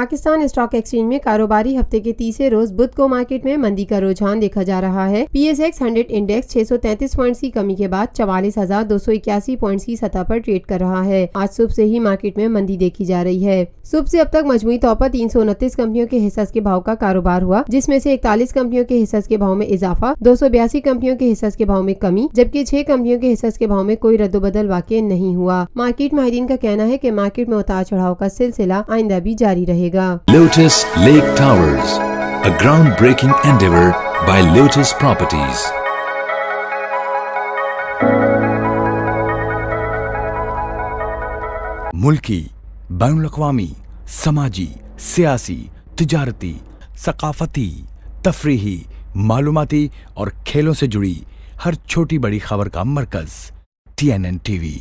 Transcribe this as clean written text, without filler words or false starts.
Pakistan stock exchange में कारोबारी हफ्ते के तीसरे रोज बुध को मार्केट में मंदी का रुझान देखा जा रहा है। PSX 100 इंडेक्स 633 पॉइंट्स की कमी के बाद 44,281 पॉइंट्स की सतह पर ट्रेड कर रहा है। आज सुबह से ही मार्केट में मंदी देखी जा रही है। सुबह से अब तक मजमूई तौर पर 329 कंपनियों के हिस्सों के भाव का कारोबार हुआ, जिसमें से 41 कंपनियों के हिस्सों के भाव में इजाफा, 282 कंपनियों के हिस्सों के भाव में कमी, जबकि 6 कंपनियों के हिस्सों के भाव में कोई रद्दोबदल वाक़ई नहीं हुआ। मार्केट माहिरीन का कहना है कि मार्केट में उतार चढ़ाव का सिलसिला आइंदा भी जारी रहेगा। Lotus Lake Towers, a groundbreaking endeavor by Lotus Properties. मुल्की, बैनुल-अक़वामी, समाजी, सियासी, तिजारती, सकाफती, तफरीही, मालूमाती और खेलों से जुड़ी हर छोटी बड़ी खबर का मरकज TNN TV।